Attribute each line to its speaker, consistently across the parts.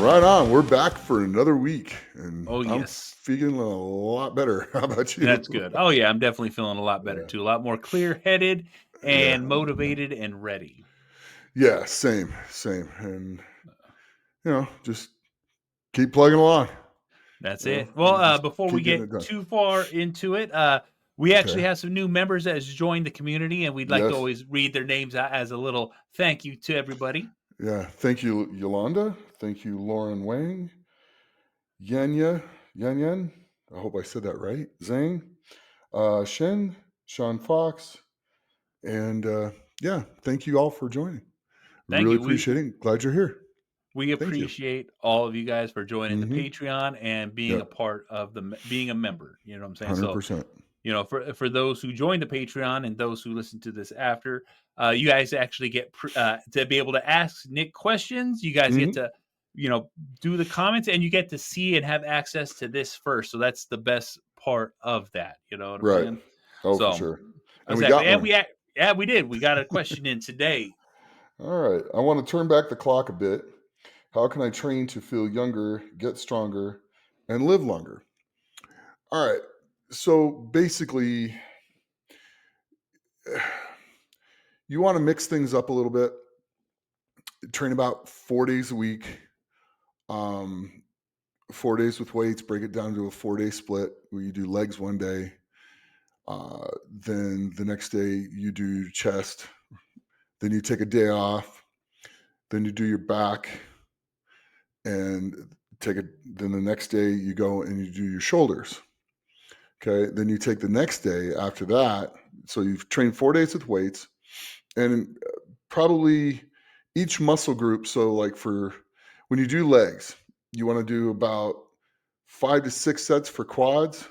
Speaker 1: Right on. We're back for another week, and
Speaker 2: Oh,
Speaker 1: I'm
Speaker 2: yes.
Speaker 1: feeling a lot better. How about
Speaker 2: That's
Speaker 1: you?
Speaker 2: good. Oh, yeah, I'm definitely feeling a lot better
Speaker 1: Yeah,
Speaker 2: too, a lot more clear-headed
Speaker 1: yeah,
Speaker 2: and motivated and ready.
Speaker 1: yeah. Same, and just keep plugging along.
Speaker 2: That's it. Well,
Speaker 1: You just
Speaker 2: before we
Speaker 1: keep getting
Speaker 2: get
Speaker 1: it done.
Speaker 2: too far into it, we actually
Speaker 1: Okay.
Speaker 2: have some new members that has joined the community, and we'd like to
Speaker 1: Yes.
Speaker 2: always read their names out as a little thank you to everybody.
Speaker 1: Yeah. Thank you, Yolanda. Thank you, Lauren Wang, Yenya, Yan. I hope I said that right. Zhang, Shen, Sean Fox, and yeah. Thank you all for joining.
Speaker 2: Thank
Speaker 1: Really
Speaker 2: you.
Speaker 1: appreciate it. Glad you're here.
Speaker 2: We
Speaker 1: Thank you.
Speaker 2: appreciate all of you guys for joining the
Speaker 1: Mm-hmm.
Speaker 2: Patreon and being a
Speaker 1: Yep.
Speaker 2: part of being a member. You know what I'm saying? So
Speaker 1: 100%.
Speaker 2: for those who join the Patreon and those who listen to this after, you guys actually get to be able to ask Nick questions. You guys get
Speaker 1: Mhm.
Speaker 2: to, you know, do the comments, and you get to see and have access to this first. So that's the best part of that. You know what I'm
Speaker 1: Right.
Speaker 2: saying?
Speaker 1: Oh, for
Speaker 2: So
Speaker 1: sure. And we
Speaker 2: exactly,
Speaker 1: got
Speaker 2: and
Speaker 1: one.
Speaker 2: yeah, we did. We got a question in today.
Speaker 1: All right. I want to turn back the clock a bit. How can I train to feel younger, get stronger, and live longer? All right. So basically, you want to mix things up a little bit. Train about 4 days a week. Um, 4 days with weights. Break it down to a 4 day split where you do legs one day. Then the next day you do chest. Then you take a day off. Then you do your back and take it. Then the next day you go and you do your shoulders. Okay. Then you take the next day after that. So you've trained 4 days with weights and probably each muscle group. So, like for when you do legs, you want to do about 5 to 6 sets for quads.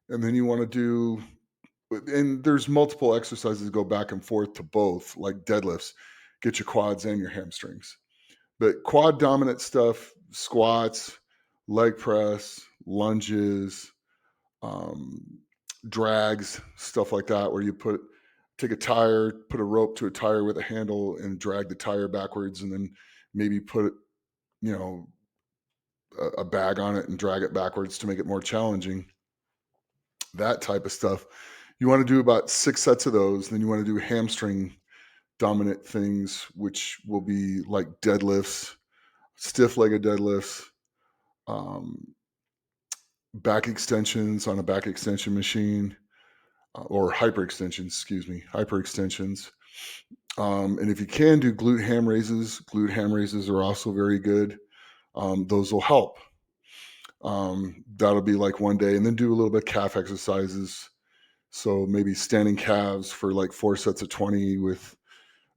Speaker 1: And then you want to do, and there's multiple exercises go back and forth to both, like deadlifts, get your quads and your hamstrings. But quad dominant stuff, squats, leg press, lunges, um, drags, stuff like that, where you take a tire, put a rope to a tire with a handle and drag the tire backwards, and then maybe put you know a bag on it and drag it backwards to make it more challenging. That type of stuff. You want to do about 6 sets of those. Then you want to do hamstring dominant things, which will be like deadlifts, stiff legged deadlifts, um, back extensions on a back extension machine, or hyperextensions, excuse me, hyperextensions. And if you can do glute ham raises are also very good. Those will help. That'll be like one day, and then do a little bit of calf exercises. So maybe standing calves for like 4 sets of 20 with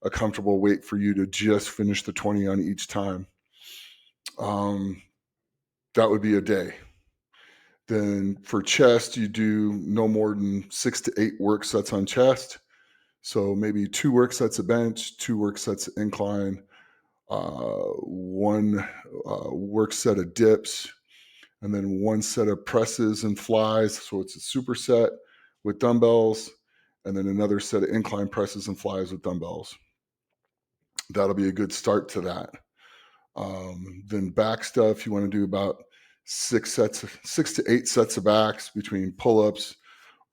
Speaker 1: a comfortable weight for you to just finish the 20 on each time. Um, that would be a day. Then for chest, you do no more than 6 to 8 work sets on chest. So maybe 2 work sets of bench, 2 work sets of incline, one work set of dips, and then one set of presses and flies. So it's a superset with dumbbells, and then another set of incline presses and flies with dumbbells. That'll be a good start to that. Then back stuff, you want to do about 6 to 8 sets of backs between pull-ups,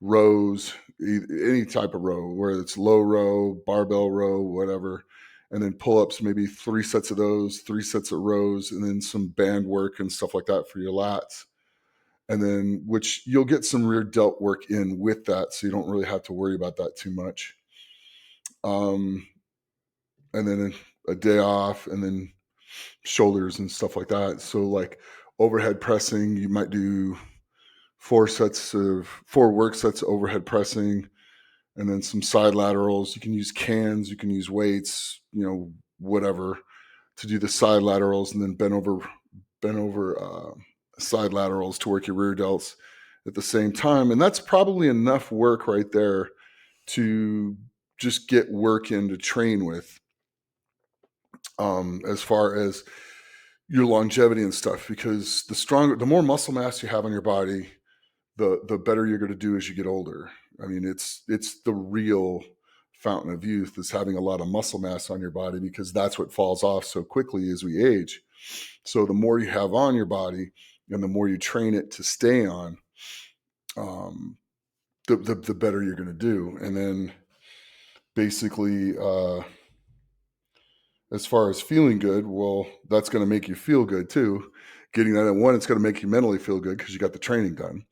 Speaker 1: rows, any type of row, whether it's low row, barbell row, whatever. And then pull-ups, maybe 3 sets of those, 3 sets of rows, and then some band work and stuff like that for your lats. And then which you'll get some rear delt work in with that, so you don't really have to worry about that too much. Um, and then a day off, and then shoulders and stuff like that. So like overhead pressing, you might do 4 work sets overhead pressing, and then some side laterals. You can use cans, you can use weights, whatever to do the side laterals, and then bend over side laterals to work your rear delts at the same time. And that's probably enough work right there to just get work in to train with, as far as your longevity and stuff, because the more muscle mass you have on your body, the better you're going to do as you get older. I mean, it's the real fountain of youth is having a lot of muscle mass on your body, because that's what falls off so quickly as we age. So the more you have on your body and the more you train it to stay on, um, the better you're going to do. And then basically, as far as feeling good, well, that's going to make you feel good too. Getting that in, one, it's going to make you mentally feel good because you got the training done.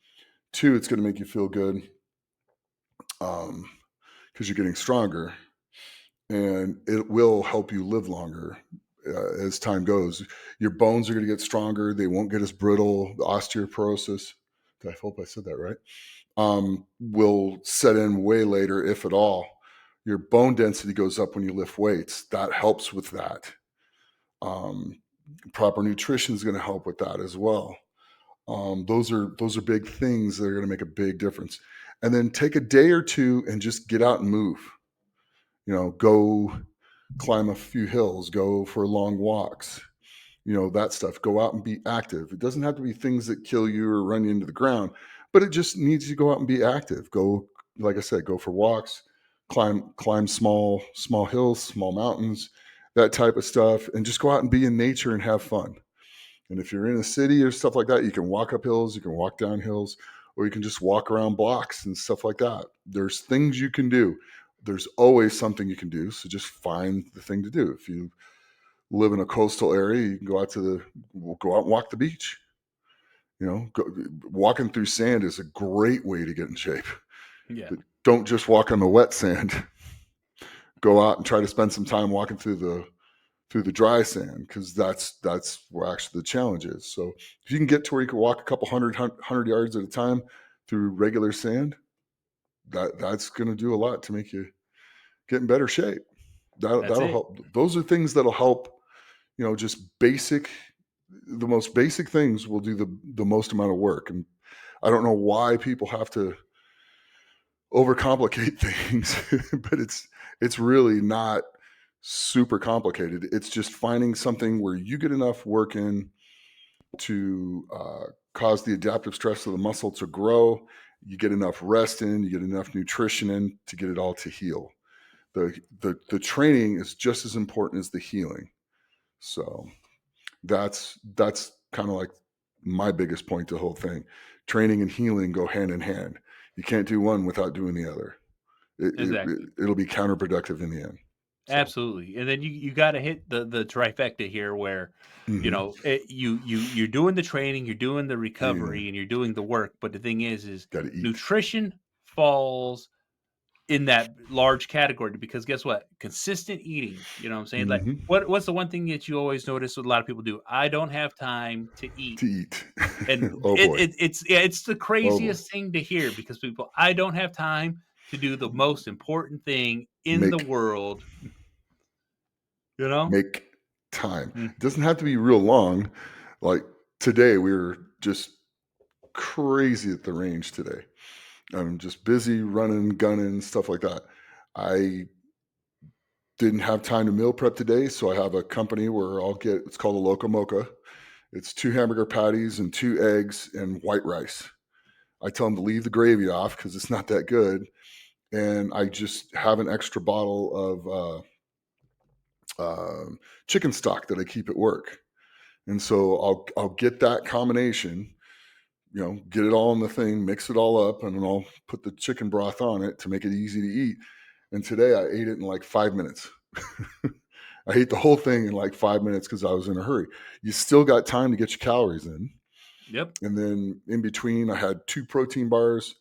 Speaker 1: Two, it's going to make you feel good because you're getting stronger, and it will help you live longer as time goes. Your bones are going to get stronger. They won't get as brittle. The osteoporosis, I hope I said that right, will set in way later, if at all. Your bone density goes up when you lift weights. That helps with that. Um, Proper nutrition is going to help with that as well. Those are big things that are going to make a big difference. And then take a day or two and just get out and move. Go climb a few hills, go for long walks, that stuff. Go out and be active. It doesn't have to be things that kill you or run you into the ground, but it just needs you to go out and be active. Go, like I said, go for walks, climb small hills, small mountains, that type of stuff, and just go out and be in nature and have fun. And if you're in a city or stuff like that, you can walk up hills, you can walk down hills, or you can just walk around blocks and stuff like that. There's things you can do. There's always something you can do. So just find the thing to do. If you live in a coastal area, you can go out and walk the beach. Walking through sand is a great way to get in shape.
Speaker 2: Yeah,
Speaker 1: But don't just walk on the wet sand. Go out and try to spend some time walking through the dry sand, because that's where actually the challenge is. So if you can get to where you can walk a couple hundred yards at a time through regular sand, that's going to do a lot to make you get in better shape.
Speaker 2: that's
Speaker 1: That'll
Speaker 2: it.
Speaker 1: help. Those are things that'll help. Just the most basic things will do the most amount of work. And I don't know why people have to overcomplicate things, but it's really not super complicated. It's just finding something where you get enough work in to cause the adaptive stress of the muscle to grow. You get enough rest in, you get enough nutrition in to get it all to heal. The training is just as important as the healing. So that's kind of like my biggest point to the whole thing. Training and healing go hand in hand. You can't do one without doing the other.
Speaker 2: Exactly.
Speaker 1: It'll be counterproductive in the end. So,
Speaker 2: Absolutely. And then you got to hit the trifecta here, where
Speaker 1: mhm.
Speaker 2: you're doing the training, you're doing the
Speaker 1: Yeah,
Speaker 2: recovery, and you're doing the work. But the thing is
Speaker 1: got to eat.
Speaker 2: nutrition falls in that large category, because guess what? Consistent eating, you know what I'm saying? Like,
Speaker 1: Hmm.
Speaker 2: what's the one thing that you always notice what a lot of people do? I don't have time to eat.
Speaker 1: To eat.
Speaker 2: And
Speaker 1: Oh boy.
Speaker 2: it's the
Speaker 1: Oh boy.
Speaker 2: craziest thing to hear, because people, I don't have time to do the most important thing in the
Speaker 1: Make
Speaker 2: world, you know?
Speaker 1: make time.
Speaker 2: Mm,
Speaker 1: It doesn't have to be real long. Like today, we were just crazy at the range today. I'm just busy running, gunning, stuff like that. I didn't have time to meal prep today, so I have a company where I'll get, it's called a Loco Mocha. It's 2 hamburger patties and 2 eggs and white rice. I tell them to leave the gravy off because it's not that good, and I just have an extra bottle of chicken stock that I keep at work. And so I'll get that combination, get it all in the thing, mix it all up, and then I'll put the chicken broth on it to make it easy to eat. And today I ate it in like 5 minutes. I ate the whole thing in like 5 minutes because I was in a hurry. You still got time to get your calories in.
Speaker 2: yep,
Speaker 1: And then in between, I had 2 protein bars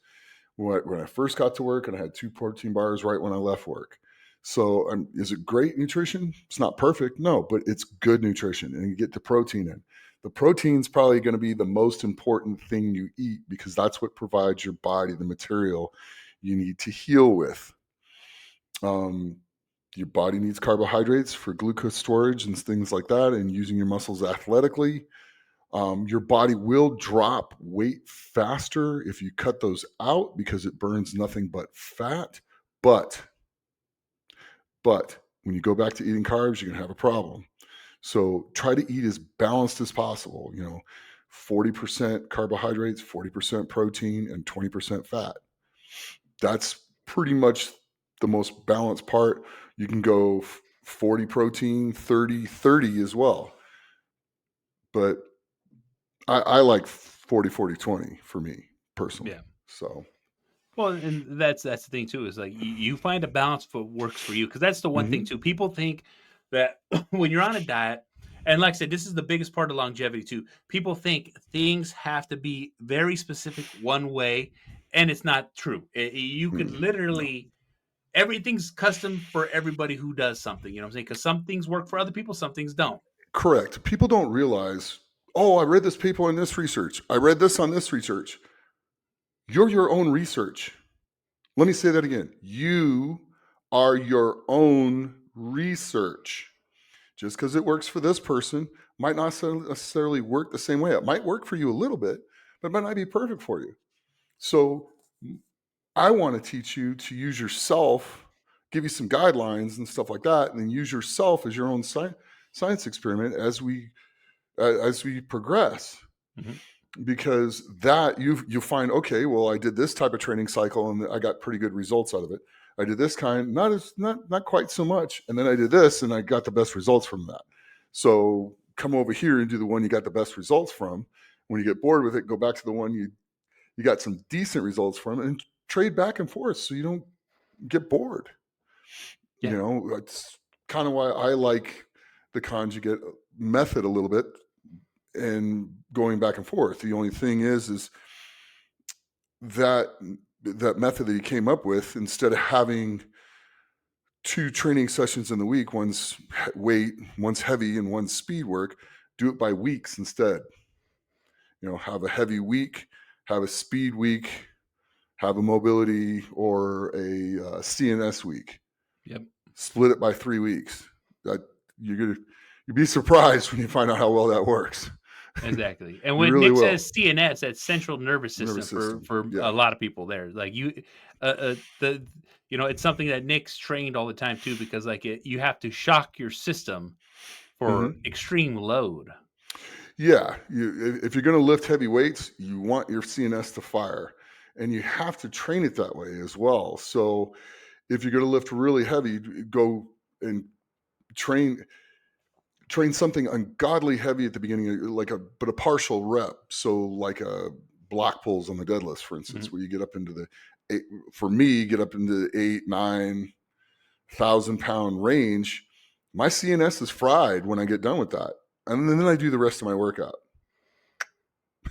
Speaker 1: when I first got to work, and I had 2 protein bars right when I left work. So, is it great nutrition? It's not perfect, no, but it's good nutrition, and you get the protein in. The protein's probably going to be the most important thing you eat, because that's what provides your body the material you need to heal with. Um, your body needs carbohydrates for glucose storage and things like that, and using your muscles athletically. Your body will drop weight faster if you cut those out, because it burns nothing but fat. But when you go back to eating carbs, you're gonna have a problem. So try to eat as balanced as possible. 40% carbohydrates, 40% protein, and 20% fat. That's pretty much the most balanced part. You can go 40 protein, 30, 30 as well. But I like 40, 40, 20 for me personally.
Speaker 2: Yeah.
Speaker 1: So,
Speaker 2: Well, and that's the thing too, is like you find a balance of what works for you, because that's the one thing
Speaker 1: mhm,
Speaker 2: too. People think that when you're on a diet, and like I said, this is the biggest part of longevity too. People think things have to be very specific one way, and it's not true. You could
Speaker 1: no.
Speaker 2: literally everything's custom for everybody who does something. You know what I'm saying? Because some things work for other people, some things don't.
Speaker 1: Correct. People don't realize, oh, I read this paper on this research. I read this on this research. You're your own research. Let me say that again. You are your own research. Just because it works for this person might not necessarily work the same way. It might work for you a little bit, but it might not be perfect for you. So I want to teach you to use yourself, give you some guidelines and stuff like that, and then use yourself as your own science experiment as we progress.
Speaker 2: Mhm.
Speaker 1: Because that you find, okay, well, I did this type of training cycle and I got pretty good results out of it. I did this kind, not quite so much, and then I did this and I got the best results from that. So come over here and do the one you got the best results from. When you get bored with it, go back to the one you got some decent results from, and trade back and forth so you don't get bored.
Speaker 2: Yeah.
Speaker 1: That's kind of why I like the conjugate method a little bit, and going back and forth. The only thing is that that method that he came up with, instead of having two training sessions in the week, one's weight, one's heavy, and one's speed work, do it by weeks instead. Have a heavy week, have a speed week, have a mobility or a CNS week.
Speaker 2: Yep.
Speaker 1: Split it by 3 weeks. That you're gonna you'd be surprised when you find out how well that works.
Speaker 2: Exactly. And
Speaker 1: You
Speaker 2: when
Speaker 1: really
Speaker 2: Nick
Speaker 1: will.
Speaker 2: says CNS, that's central nervous
Speaker 1: Nervous
Speaker 2: system
Speaker 1: system.
Speaker 2: for
Speaker 1: Yeah.
Speaker 2: a lot of people there. Like the it's something that Nick's trained all the time too, because like you have to shock your system for
Speaker 1: hmm
Speaker 2: extreme load.
Speaker 1: Yeah, if you're going to lift heavy weights, you want your CNS to fire, and you have to train it that way as well. So if you're going to lift really heavy, go and train train something ungodly heavy at the beginning, like a partial rep. So like a block pulls on the deadlift, for instance,
Speaker 2: Mhm.
Speaker 1: where you get up into the eight, for me, get up into the 8, 9,000 pound range. My CNS is fried when I get done with that, and then I do the rest of my workout.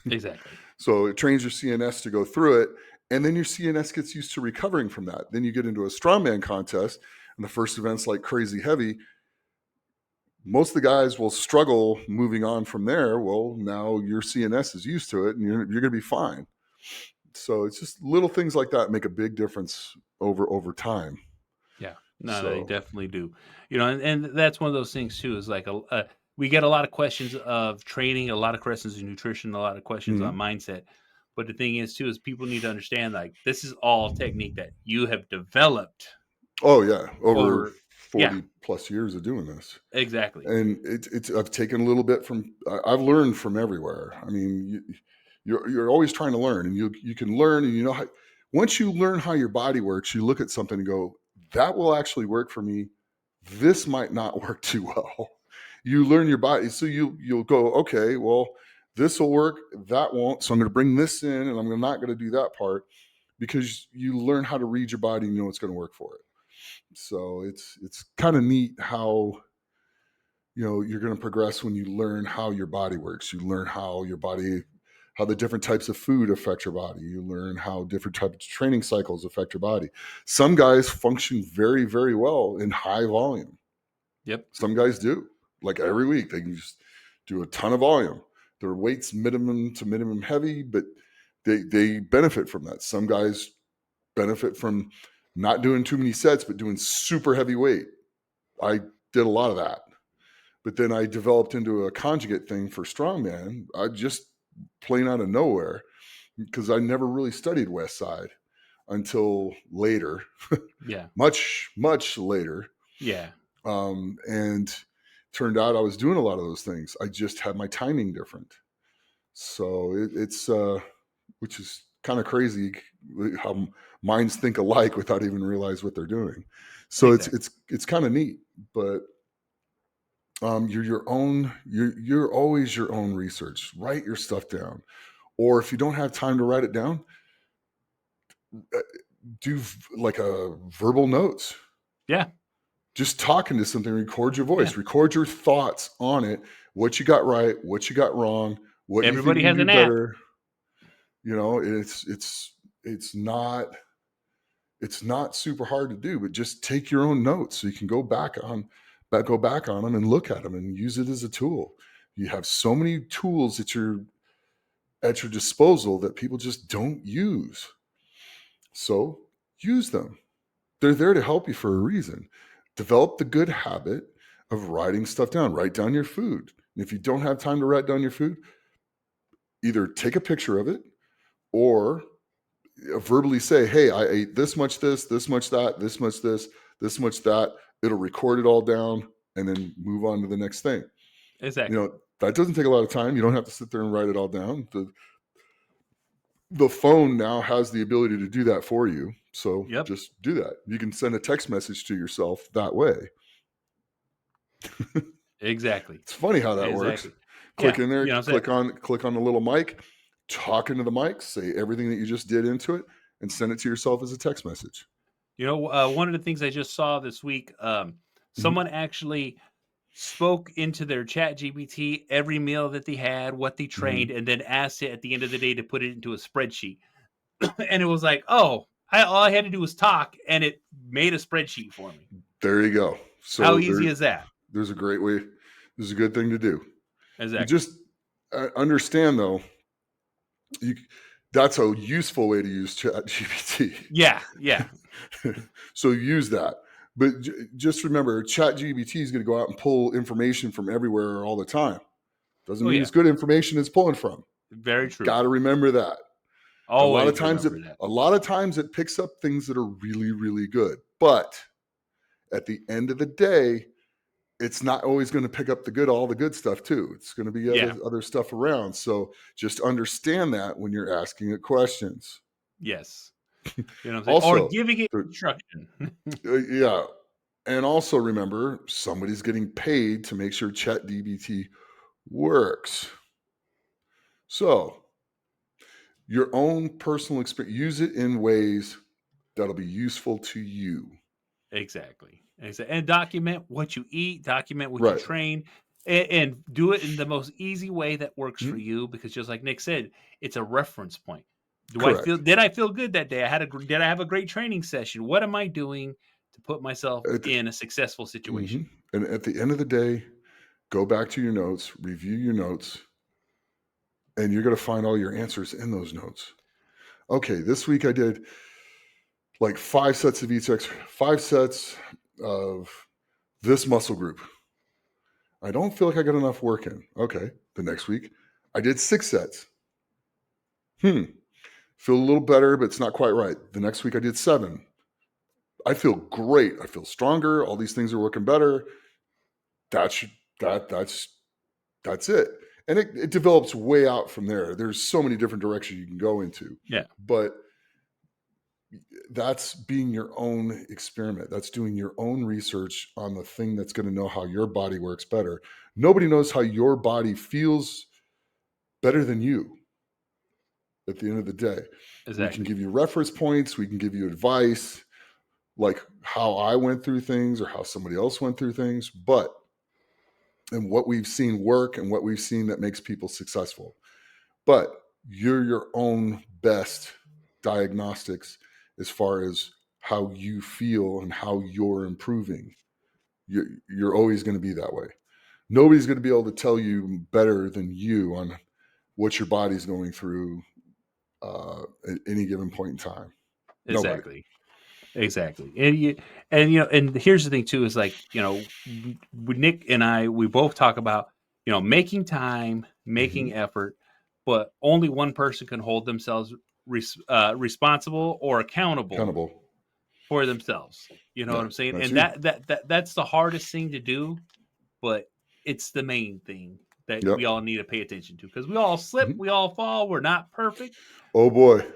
Speaker 2: Exactly.
Speaker 1: So it trains your CNS to go through it, and then your CNS gets used to recovering from that. Then you get into a strongman contest, and the first event's like crazy heavy. Most of the guys will struggle moving on from there. Well, now your CNS is used to it, and you're going to be fine. So it's just little things like that make a big difference over time.
Speaker 2: Yeah. No, they
Speaker 1: So,
Speaker 2: definitely do. And that's one of those things too, is like we get a lot of questions of training, a lot of questions of nutrition, a lot of questions on
Speaker 1: mhm.
Speaker 2: mindset. But the thing is too, is people need to understand, like, this is all technique that you have developed
Speaker 1: Oh yeah, over
Speaker 2: over. Yeah,
Speaker 1: 40 plus years of doing this.
Speaker 2: exactly.
Speaker 1: And it's I've taken a little bit from I've learned from everywhere. I mean, you're always trying to learn, and you can learn, and how once you learn how your body works, you look at something and go, that will actually work for me. This might not work too well. You learn your body, so you'll go, okay, well, this will work, that won't. So I'm going to bring this in, and I'm not going to do that part, because you learn how to read your body and you know what's going to work for it. So it's kind of neat how you're going to progress when you learn how your body works. You learn how the different types of food affect your body. You learn how different types of training cycles affect your body. Some guys function very, very well in high volume.
Speaker 2: Yep.
Speaker 1: Some guys do. Like every week, they can just do a ton of volume. Their weight's minimum to minimum heavy, but they benefit from that. Some guys benefit from not doing too many sets, but doing super heavy weight. I did a lot of that. But then I developed into a conjugate thing for strongman. I just plain out of nowhere, because I never really studied West Side until later,
Speaker 2: Yeah.
Speaker 1: much, much later.
Speaker 2: Yeah.
Speaker 1: And turned out I was doing a lot of those things. I just had my timing different. So which is kind of crazy how minds think alike without even realize what they're doing. So it's
Speaker 2: Exactly.
Speaker 1: it's it's kind of neat, but you're your own. You're always your own research. Write your stuff down, or if you don't have time to write it down, uh, do like a verbal notes.
Speaker 2: Yeah.
Speaker 1: Just talking to something, record your
Speaker 2: Yeah.
Speaker 1: voice, record your thoughts on it, what you got right, what you got wrong, what you think
Speaker 2: Everybody
Speaker 1: you can
Speaker 2: has
Speaker 1: do
Speaker 2: an app.
Speaker 1: better. You know, it's not it's not super hard to do, but just take your own notes so you can go back on them and look at them and use it as a tool. You have so many tools at your disposal that people just don't use. So use them. They're there to help you for a reason. Develop the good habit of writing stuff down. Write down your food. And if you don't have time to write down your food, either take a picture of it or verbally say, "Hey, I ate this much that, this much that." It'll record it all down and then move on to the next thing. You
Speaker 2: Exactly.
Speaker 1: know, that doesn't take a lot of time. You don't have to sit there and write it all down. The phone now has the ability to do that for you. So
Speaker 2: Yep.
Speaker 1: just do that. You can send a text message to yourself that way.
Speaker 2: Exactly.
Speaker 1: It's funny how that works.
Speaker 2: Exactly.
Speaker 1: Click
Speaker 2: Yeah.
Speaker 1: in there,
Speaker 2: You know what I'm saying?
Speaker 1: click on the little mic, talk into the mic, say everything that you just did into it, and send it to yourself as a text message.
Speaker 2: One of the things I just saw this week,
Speaker 1: Mhm.
Speaker 2: someone actually spoke into their chat GPT every meal that they had, what they trained,
Speaker 1: Mhm.
Speaker 2: and then asked it at the end of the day to put it into a spreadsheet. And it was like, oh, all I had to do was talk, and it made a spreadsheet for me.
Speaker 1: There you go.
Speaker 2: How
Speaker 1: So
Speaker 2: easy is that?
Speaker 1: there's a great way. There's a good thing to do. You
Speaker 2: Exactly.
Speaker 1: just understand though, you that's a useful way to use Chat GPT.
Speaker 2: Yeah. Yeah.
Speaker 1: So use that. But just remember, Chat GPT is going to go out and pull information from everywhere all the time. Doesn't
Speaker 2: Oh,
Speaker 1: mean
Speaker 2: yeah.
Speaker 1: it's good information it's pulling from.
Speaker 2: Very true.
Speaker 1: Got to remember that. A lot of
Speaker 2: Always
Speaker 1: times it
Speaker 2: remember that.
Speaker 1: a lot of times it picks up things that are really, really good. But at the end of the day, it's not always going to pick up all the good stuff too. It's going to be
Speaker 2: Yeah.
Speaker 1: other stuff around. So just understand that when you're asking it questions.
Speaker 2: Yes. You know what I'm saying? Or
Speaker 1: Also,
Speaker 2: giving it
Speaker 1: the,
Speaker 2: instruction.
Speaker 1: yeah, and also remember somebody's getting paid to make sure ChatGPT works. So your own personal experience, use it in ways that'll be useful to you.
Speaker 2: Exactly. And document what you eat, document what you
Speaker 1: Right.
Speaker 2: train, and do it in the most easy way that works for
Speaker 1: Mhm.
Speaker 2: you. Because just like Nick said, it's a reference point.
Speaker 1: Correct.
Speaker 2: Did I feel good that day? Did I have a great training session? What am I doing to put myself
Speaker 1: At the,
Speaker 2: in a successful situation?
Speaker 1: mhm. And at the end of the day, go back to your notes, review your notes, and you're going to find all your answers in those notes. Okay, this week I did like 5 sets of 5 sets of this muscle group. I don't feel like I got enough work in. Okay, the next week I did 6 sets. Hmm, feel a little better, but it's not quite right. The next week I did 7. I feel great. I feel stronger. All these things are working better. That's that. That's it. And it develops way out from there. There's so many different directions you can go into,
Speaker 2: Yeah,
Speaker 1: but that's being your own experiment. That's doing your own research on the thing that's going to know how your body works better. Nobody knows how your body feels better than you at the end of the day. We can
Speaker 2: exactly.
Speaker 1: give you reference points, we can give you advice, like how I went through things or how somebody else went through things, but and what we've seen work and what we've seen that makes people successful. But you're your own best diagnostics as far as how you feel and how you're improving. You're always going to be that way. Nobody's going to be able to tell you better than you on what your body's going through at any given point in time. Nobody.
Speaker 2: Exactly. Exactly. And here's the thing too is like, Nick and I we both talk about, making time, making
Speaker 1: Hmm.
Speaker 2: effort, but only one person can hold themselves responsible or accountable
Speaker 1: Accountable.
Speaker 2: for themselves. You know what
Speaker 1: Yeah,
Speaker 2: I'm saying?
Speaker 1: that's
Speaker 2: And
Speaker 1: you.
Speaker 2: that's the hardest thing to do, but it's the main thing that
Speaker 1: Yep.
Speaker 2: we all need to pay attention to because we all slip,
Speaker 1: Hmm.
Speaker 2: we all fall, we're not perfect.
Speaker 1: Oh boy.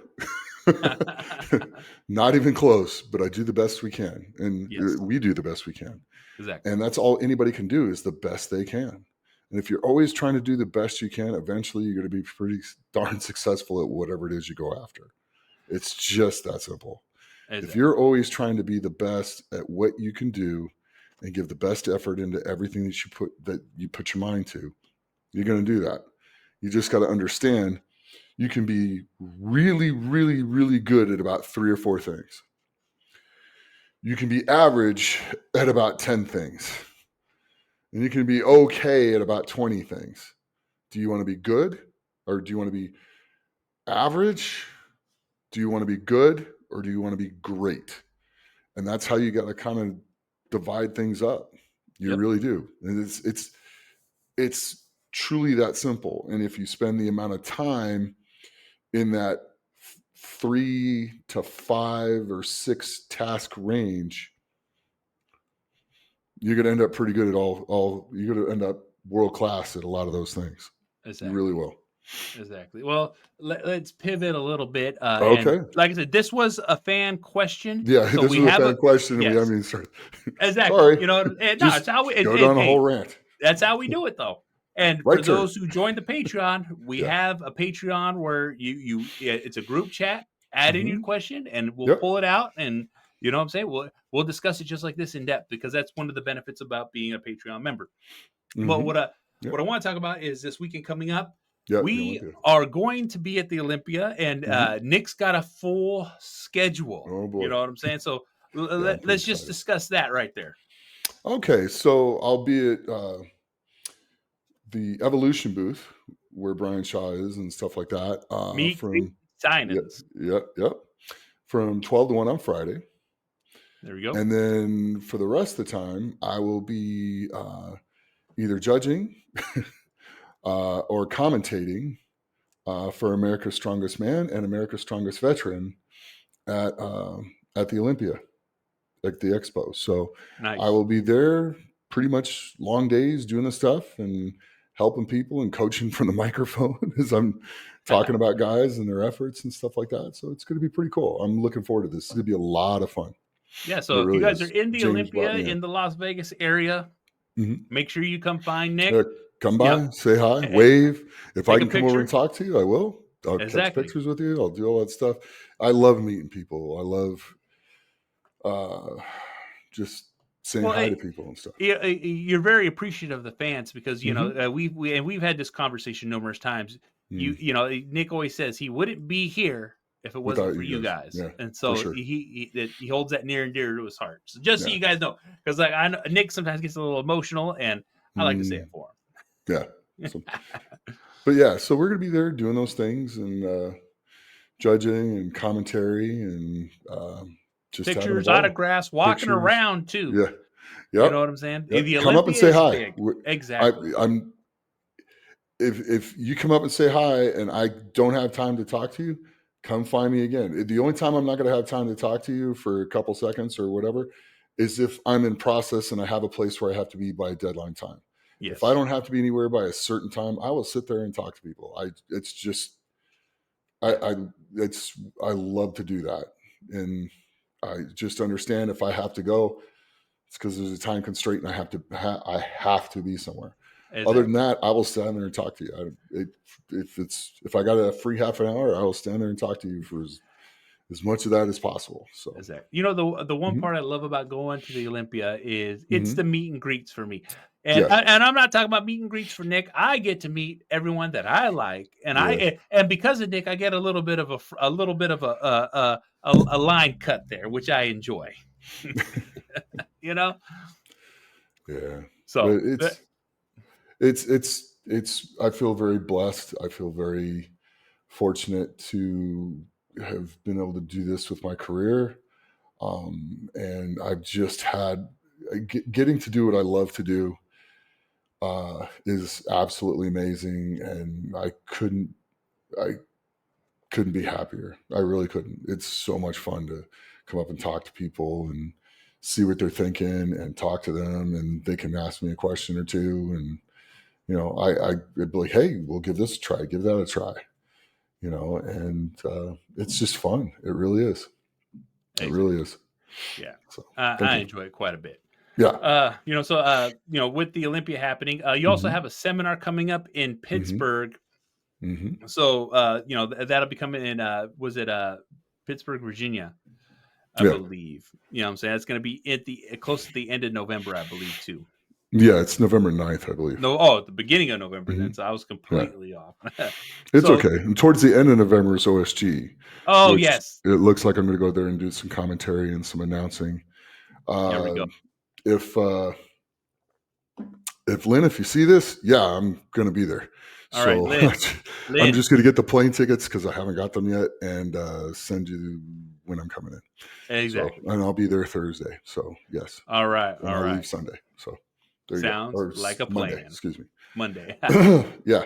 Speaker 1: Not even close, but I do the best we can. And
Speaker 2: Yes,
Speaker 1: we do the best we can.
Speaker 2: exactly,
Speaker 1: And that's all anybody can do is the best they can. And if you're always trying to do the best you can, eventually you're going to be pretty darn successful at whatever it is you go after. It's just that simple. If
Speaker 2: exactly,
Speaker 1: you're always trying to be the best at what you can do and give the best effort into everything that you put your mind to, you're going to do that. You just got to understand you can be really, really, really good at about 3 or 4 things. You can be average at about 10 things. And you can be okay at about 20 things. Do you want to be good or do you want to be average? Do you want to be good or do you want to be great? And that's how you got to kind of divide things up. You
Speaker 2: yep,
Speaker 1: really do. And it's truly that simple. And if you spend the amount of time in that 3 to 5 or 6 task range, you're going to end up pretty good at all. You're going to end up world class at a lot of those things. You really
Speaker 2: exactly.
Speaker 1: will.
Speaker 2: Exactly. Well, let's pivot a little bit. And
Speaker 1: Okay.
Speaker 2: like I said, this was a fan question,
Speaker 1: Yeah,
Speaker 2: so
Speaker 1: this
Speaker 2: we
Speaker 1: was a
Speaker 2: have a
Speaker 1: fan question, and we
Speaker 2: yes,
Speaker 1: haven't even started.
Speaker 2: exactly.
Speaker 1: Sorry,
Speaker 2: You know, and no, it's
Speaker 1: just
Speaker 2: how we.
Speaker 1: go down a whole
Speaker 2: Hey,
Speaker 1: rant.
Speaker 2: that's how we do it, though. And for
Speaker 1: Right turn.
Speaker 2: those who joined the Patreon, we
Speaker 1: Yeah.
Speaker 2: have a Patreon where it's a group chat. Add in your
Speaker 1: Hmm.
Speaker 2: question, and we'll
Speaker 1: Yep.
Speaker 2: pull it out, and you know what I'm saying. We'll discuss it just like this in depth because that's one of the benefits about being a Patreon member. But
Speaker 1: Hmm. Yep.
Speaker 2: what I want to talk about is this weekend coming up.
Speaker 1: Yep. The
Speaker 2: We
Speaker 1: Olympia.
Speaker 2: are going to be at the Olympia, and
Speaker 1: Hmm.
Speaker 2: Nick's got a full schedule.
Speaker 1: Oh
Speaker 2: You
Speaker 1: boy.
Speaker 2: know what I'm saying? So
Speaker 1: Yeah, I'm pretty
Speaker 2: let's just
Speaker 1: excited.
Speaker 2: discuss that right there.
Speaker 1: Okay, so I'll be at the Evolution booth where Brian Shaw is and stuff like that.
Speaker 2: Meet, greet,
Speaker 1: From Yep,
Speaker 2: signings.
Speaker 1: yep, from 12 to 1 on Friday,
Speaker 2: There we go.
Speaker 1: and then for the rest of the time, I will be either judging or commentating for America's Strongest Man and America's Strongest Veteran at the Olympia, at the expo. So I
Speaker 2: Nice.
Speaker 1: will be there pretty much long days doing the stuff and helping people and coaching from the microphone as I'm talking about guys and their efforts and stuff like that. So it's going to be pretty cool. I'm looking forward to this. It's going to be a lot of fun.
Speaker 2: Yeah.
Speaker 1: It
Speaker 2: So if you
Speaker 1: really
Speaker 2: guys are
Speaker 1: is.
Speaker 2: in the
Speaker 1: James brought
Speaker 2: Olympia
Speaker 1: me in.
Speaker 2: in the Las Vegas area,
Speaker 1: Mhm.
Speaker 2: make sure you come find Nick.
Speaker 1: Come
Speaker 2: Yep.
Speaker 1: by, say hi,
Speaker 2: Hey,
Speaker 1: wave. If I
Speaker 2: take a
Speaker 1: can come over and
Speaker 2: picture.
Speaker 1: talk to you, I will. I'll catch
Speaker 2: Exactly.
Speaker 1: pictures with you. I'll do all that stuff. I love meeting people. I love uh, just saying
Speaker 2: Well,
Speaker 1: hi to people and stuff.
Speaker 2: you're very appreciative of the fans because you know
Speaker 1: Hmm.
Speaker 2: we've had this conversation numerous times.
Speaker 1: Mm.
Speaker 2: You know Nick always says he wouldn't be here if it wasn't
Speaker 1: Without
Speaker 2: for
Speaker 1: you
Speaker 2: you
Speaker 1: guys.
Speaker 2: guys,
Speaker 1: Yeah,
Speaker 2: and
Speaker 1: for
Speaker 2: so
Speaker 1: sure.
Speaker 2: he holds that near and dear to his heart. So just so
Speaker 1: Yeah.
Speaker 2: you guys know, because like I know Nick sometimes gets a little emotional, and I like to say it
Speaker 1: Mm,
Speaker 2: for
Speaker 1: yeah.
Speaker 2: him.
Speaker 1: So, but yeah, so we're going to be there doing those things and judging and commentary and just having a
Speaker 2: Pictures,
Speaker 1: ball.
Speaker 2: autographs, walking
Speaker 1: Pictures.
Speaker 2: around too.
Speaker 1: Yeah.
Speaker 2: You
Speaker 1: Yep.
Speaker 2: know what I'm saying?
Speaker 1: Yep.
Speaker 2: The
Speaker 1: Come up and
Speaker 2: Olympia
Speaker 1: say
Speaker 2: is
Speaker 1: hi.
Speaker 2: big.
Speaker 1: I,
Speaker 2: Exactly.
Speaker 1: I'm if you come up and say hi and I don't have time to talk to you, come find me again. The only time I'm not going to have time to talk to you for a couple seconds or whatever is if I'm in process and I have a place where I have to be by a deadline time. If I
Speaker 2: Yes.
Speaker 1: don't have to be anywhere by a certain time, I will sit there and talk to people. It's just
Speaker 2: Yeah.
Speaker 1: I it's I love to do that, and I just understand if I have to go, it's because there's a time constraint and I have to be somewhere. Other than
Speaker 2: Exactly.
Speaker 1: that, I will stand there and talk to you. If I got a free half an hour, I will stand there and talk to you for as much of that as possible. So,
Speaker 2: Exactly. You know the one
Speaker 1: mhm,
Speaker 2: part I love about going to the Olympia is it's the
Speaker 1: mhm,
Speaker 2: meet and greets for me, and
Speaker 1: yes,
Speaker 2: I'm not talking about meet and greets for Nick. I get to meet everyone that I like, and
Speaker 1: yes.
Speaker 2: and because of Nick, I get a little bit of a little bit of a line cut there, which I enjoy. You know,
Speaker 1: Yeah, but
Speaker 2: so
Speaker 1: it's I feel very blessed. I feel very fortunate to have been able to do this with my career. And I've just had getting to do what I love to do is absolutely amazing, and I couldn't be happier. I really couldn't. It's so much fun to come up and talk to people and see what they're thinking and talk to them, and they can ask me a question or two, and I'd be like, hey, we'll give this a try, give that a try, and it's just fun. It really is. It really
Speaker 2: Exactly.
Speaker 1: is.
Speaker 2: Yeah.
Speaker 1: So thank
Speaker 2: I
Speaker 1: you.
Speaker 2: enjoy it quite a bit.
Speaker 1: Yeah.
Speaker 2: With the Olympia happening, you also
Speaker 1: Hmm.
Speaker 2: have a seminar coming up in
Speaker 1: Hmm.
Speaker 2: Pittsburgh.
Speaker 1: Hmm.
Speaker 2: So, that'll be coming in, was it Pittsburgh, Virginia, I
Speaker 1: Yeah.
Speaker 2: believe. You know what I'm saying? It's going to be at the close to the end of November, I believe, too.
Speaker 1: Yeah. It's November 9th, I believe.
Speaker 2: No, oh, at the beginning of November
Speaker 1: Hmm.
Speaker 2: then. So I was
Speaker 1: Yeah.
Speaker 2: completely off.
Speaker 1: It's
Speaker 2: So,
Speaker 1: okay. And towards the end of November is OSG,
Speaker 2: oh,
Speaker 1: which
Speaker 2: yes.
Speaker 1: it looks like I'm going to go there and do some commentary and some announcing.
Speaker 2: There we
Speaker 1: Uh,
Speaker 2: go.
Speaker 1: if Lynn, if you see this, yeah, I'm going to be there.
Speaker 2: All right,
Speaker 1: So
Speaker 2: Lynn.
Speaker 1: I'm
Speaker 2: Lynn.
Speaker 1: just going to get the plane tickets because I haven't got them yet, and send you when I'm coming in. So,
Speaker 2: Exactly.
Speaker 1: and I'll be there Thursday. So yes,
Speaker 2: All right.
Speaker 1: and
Speaker 2: All
Speaker 1: I'll leave
Speaker 2: right.
Speaker 1: Sunday. So there you go.
Speaker 2: Sounds
Speaker 1: Or
Speaker 2: like a
Speaker 1: Monday,
Speaker 2: plan.
Speaker 1: excuse me.
Speaker 2: Monday.
Speaker 1: Yeah,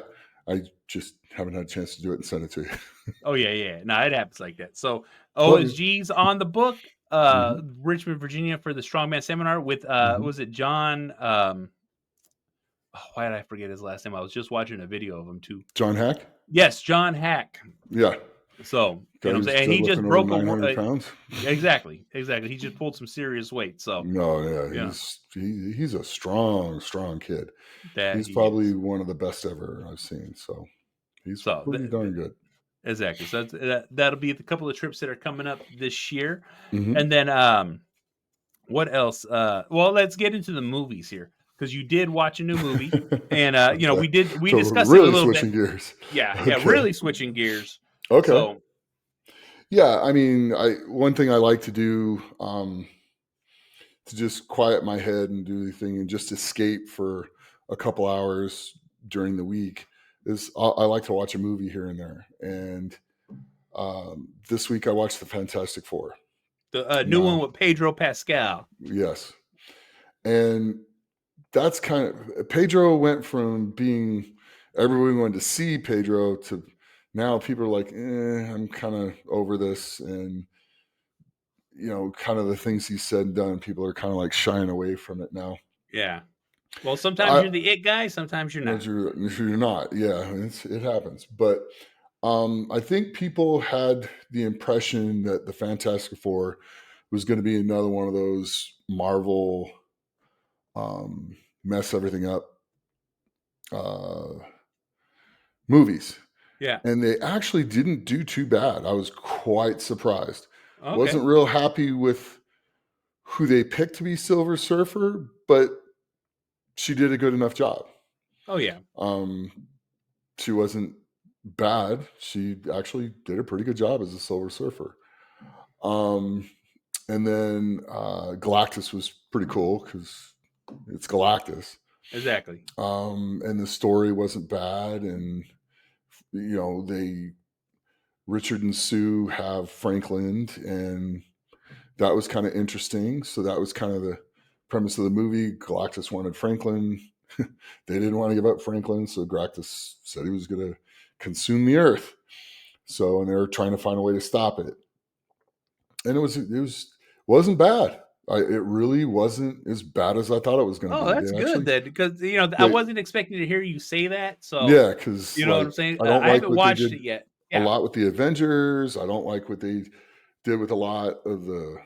Speaker 1: I just haven't had a chance to do it and send it to you.
Speaker 2: Oh yeah, yeah. No, it happens like that. So
Speaker 1: Love you.
Speaker 2: OSG's on the book.
Speaker 1: Hmm.
Speaker 2: Richmond, Virginia for the Strongman Seminar with
Speaker 1: Hmm.
Speaker 2: was it John why did I forget his last name? I was just watching a video of him too.
Speaker 1: John Hack.
Speaker 2: Yes, John Hack.
Speaker 1: Yeah,
Speaker 2: So, you
Speaker 1: guy
Speaker 2: know what I'm
Speaker 1: who's
Speaker 2: saying? And he just
Speaker 1: deadlifting over
Speaker 2: broke
Speaker 1: 900 pounds.
Speaker 2: exactly. Exactly. He just pulled some serious weight. So,
Speaker 1: No, yeah,
Speaker 2: yeah,
Speaker 1: he's a strong kid.
Speaker 2: that
Speaker 1: He's
Speaker 2: he
Speaker 1: probably
Speaker 2: is.
Speaker 1: one of the best ever I've seen. So he's
Speaker 2: So,
Speaker 1: pretty darn good.
Speaker 2: exactly. So that'll be the couple of trips that are coming up this year.
Speaker 1: Hmm.
Speaker 2: And then what else? Well, let's get into the movies here because you did watch a new movie, and
Speaker 1: Okay,
Speaker 2: we
Speaker 1: so we're
Speaker 2: discussed it a
Speaker 1: really
Speaker 2: little bit.
Speaker 1: switching gears.
Speaker 2: Yeah, yeah,
Speaker 1: Okay,
Speaker 2: really switching gears.
Speaker 1: okay,
Speaker 2: So
Speaker 1: yeah. I mean, I one thing I like to do, to just quiet my head and do the thing and just escape for a couple hours during the week is I like to watch a movie here and there. And this week I watched the Fantastic Four.
Speaker 2: the new one
Speaker 1: Now,
Speaker 2: with Pedro Pascal.
Speaker 1: yes, and that's kind of Pedro went from being everyone wanted to see Pedro to now people are like, I'm kind of over this, and kind of the things he said and done, people are kind of like shying away from it now.
Speaker 2: Yeah. Well, sometimes
Speaker 1: I
Speaker 2: you're the it guy, sometimes you're
Speaker 1: But
Speaker 2: not.
Speaker 1: you're not, yeah, it happens. But I think people had the impression that the Fantastic Four was going to be another one of those Marvel mess everything up uh, movies,
Speaker 2: Yeah.
Speaker 1: and they actually didn't do too bad. I was quite surprised.
Speaker 2: Okay.
Speaker 1: Wasn't real happy with who they picked to be Silver Surfer, but she did a good enough job.
Speaker 2: Oh yeah.
Speaker 1: Um, she wasn't bad. She actually did a pretty good job as a Silver Surfer. Um, and then Galactus was pretty cool because it's Galactus.
Speaker 2: Exactly.
Speaker 1: And the story wasn't bad, and they Richard and Sue have Franklin, and that was kind of interesting. So that was kind of the premise of the movie. Galactus wanted Franklin. They didn't want to give up Franklin, so Galactus said he was going to consume the Earth. So, and they were trying to find a way to stop it, and wasn't bad. It really wasn't as bad as I thought it was going to
Speaker 2: Oh,
Speaker 1: be.
Speaker 2: that's
Speaker 1: They
Speaker 2: good
Speaker 1: actually,
Speaker 2: then, because I
Speaker 1: they
Speaker 2: wasn't expecting to hear you say that. So
Speaker 1: yeah, because
Speaker 2: you know what
Speaker 1: like
Speaker 2: I'm saying.
Speaker 1: I don't
Speaker 2: I
Speaker 1: like
Speaker 2: haven't
Speaker 1: what they
Speaker 2: watched
Speaker 1: did
Speaker 2: it yet.
Speaker 1: a
Speaker 2: Yeah.
Speaker 1: lot with the Avengers. I don't like what they did with a lot of the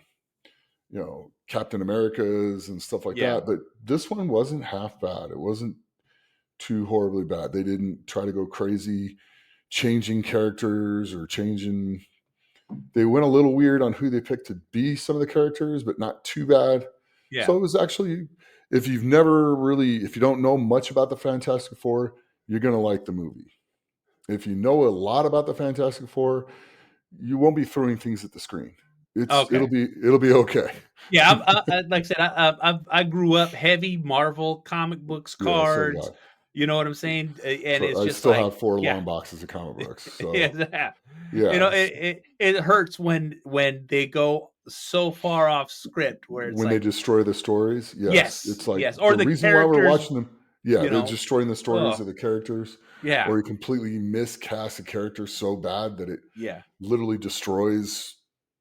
Speaker 1: Captain Americas and stuff like
Speaker 2: Yeah.
Speaker 1: that. But this one wasn't half bad. It wasn't too horribly bad. They didn't try to go crazy changing characters or changing. They went a little weird on who they picked to be some of the characters, but not too bad. So
Speaker 2: Yeah.
Speaker 1: it was actually, if you don't know much about the Fantastic Four, you're going to like the movie. If you know a lot about the Fantastic Four, you won't be throwing things at the screen.
Speaker 2: Okay.
Speaker 1: It'll be okay.
Speaker 2: Yeah, like I said, I grew up heavy Marvel comic books,
Speaker 1: Yeah, so did
Speaker 2: cards.
Speaker 1: I.
Speaker 2: You know what I'm saying? And it's
Speaker 1: I
Speaker 2: just
Speaker 1: still
Speaker 2: like,
Speaker 1: have 4
Speaker 2: yeah,
Speaker 1: long boxes of comic books. So
Speaker 2: yeah.
Speaker 1: yeah,
Speaker 2: It hurts when they go so far off script where it's
Speaker 1: when they
Speaker 2: like,
Speaker 1: destroy the stories, yes,
Speaker 2: yes,
Speaker 1: it's like
Speaker 2: yes, or
Speaker 1: the
Speaker 2: the
Speaker 1: reason why we're
Speaker 2: characters,
Speaker 1: watching them. Yeah,
Speaker 2: you
Speaker 1: they're
Speaker 2: know,
Speaker 1: destroying the stories
Speaker 2: oh
Speaker 1: of the characters,
Speaker 2: yeah,
Speaker 1: or you completely miscast a character so bad that it
Speaker 2: yeah,
Speaker 1: literally destroys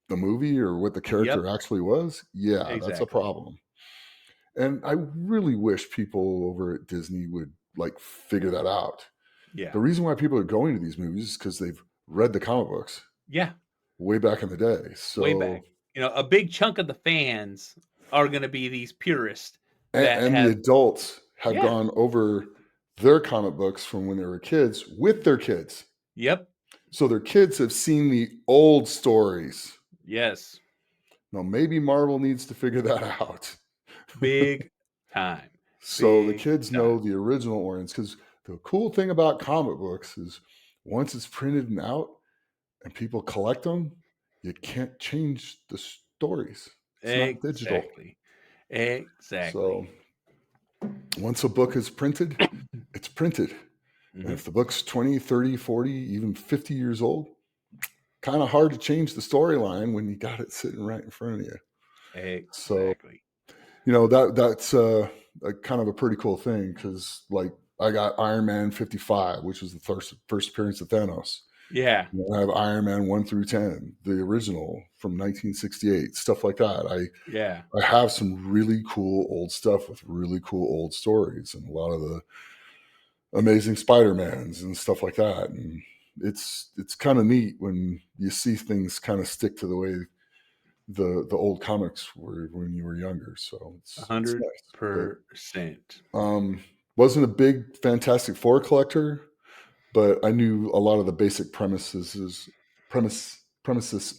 Speaker 1: the movie or what the
Speaker 2: yep,
Speaker 1: character actually was. Yeah, that's a
Speaker 2: exactly,
Speaker 1: problem. And I really wish people over at Disney would like figure that out.
Speaker 2: yeah,
Speaker 1: The reason why people are going to these movies is because they've read the comic books
Speaker 2: Yeah,
Speaker 1: way back in the day.
Speaker 2: way
Speaker 1: So
Speaker 2: back. A big chunk of the fans are going to be these purists that
Speaker 1: and the
Speaker 2: have.
Speaker 1: adults have
Speaker 2: Yeah.
Speaker 1: gone over their comic books from when they were kids with their kids.
Speaker 2: Yep.
Speaker 1: So their kids have seen the old stories.
Speaker 2: Yes.
Speaker 1: Now maybe Marvel needs to figure that out.
Speaker 2: Big time.
Speaker 1: So the
Speaker 2: Big
Speaker 1: kids know
Speaker 2: time.
Speaker 1: the original ones because the cool thing about comic books is once it's printed and out and people collect them, you can't change the stories. It's not digital.
Speaker 2: Exactly. Exactly.
Speaker 1: So once a book is printed, it's printed. And if
Speaker 2: Hmm.
Speaker 1: the book's 20, 30, 40, even 50 years old, kind of hard to change the storyline when you got it sitting right in front of you. So,
Speaker 2: Exactly.
Speaker 1: that's a kind of a pretty cool thing because, like, I got Iron Man 55, which was the first appearance of Thanos.
Speaker 2: Yeah.
Speaker 1: I have Iron Man 1 through 10, the original from 1968, stuff like that.
Speaker 2: Yeah.
Speaker 1: I have some really cool old stuff with really cool old stories and a lot of the Amazing Spider-Mans and stuff like that. And it's kind of neat when you see things kind of stick to the way the old comics were when you were younger. So
Speaker 2: A
Speaker 1: it's
Speaker 2: hundred
Speaker 1: nice. But
Speaker 2: percent.
Speaker 1: um, wasn't a big Fantastic Four collector, but I knew a lot of the basic premises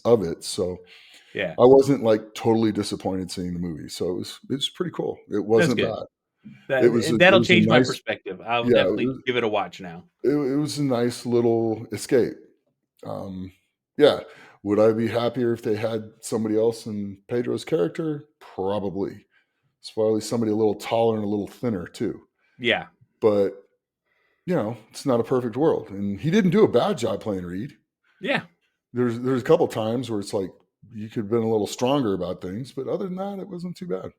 Speaker 1: of it. So
Speaker 2: Yeah.
Speaker 1: I wasn't like totally disappointed seeing the movie. So it was pretty cool. It
Speaker 2: That's
Speaker 1: wasn't
Speaker 2: good.
Speaker 1: bad.
Speaker 2: That
Speaker 1: It was a, it
Speaker 2: that'll
Speaker 1: was a
Speaker 2: change my
Speaker 1: nice
Speaker 2: perspective. I will
Speaker 1: yeah.
Speaker 2: definitely give it a watch now.
Speaker 1: It was a nice little escape. Um, yeah. Would I be happier if they had somebody else in Pedro's character? Probably. It's probably somebody a little taller and a little thinner too.
Speaker 2: Yeah.
Speaker 1: But it's not a perfect world, and he didn't do a bad job playing Reed.
Speaker 2: Yeah.
Speaker 1: There's a couple times where it's like you could have been a little stronger about things, but other than that, it wasn't too bad.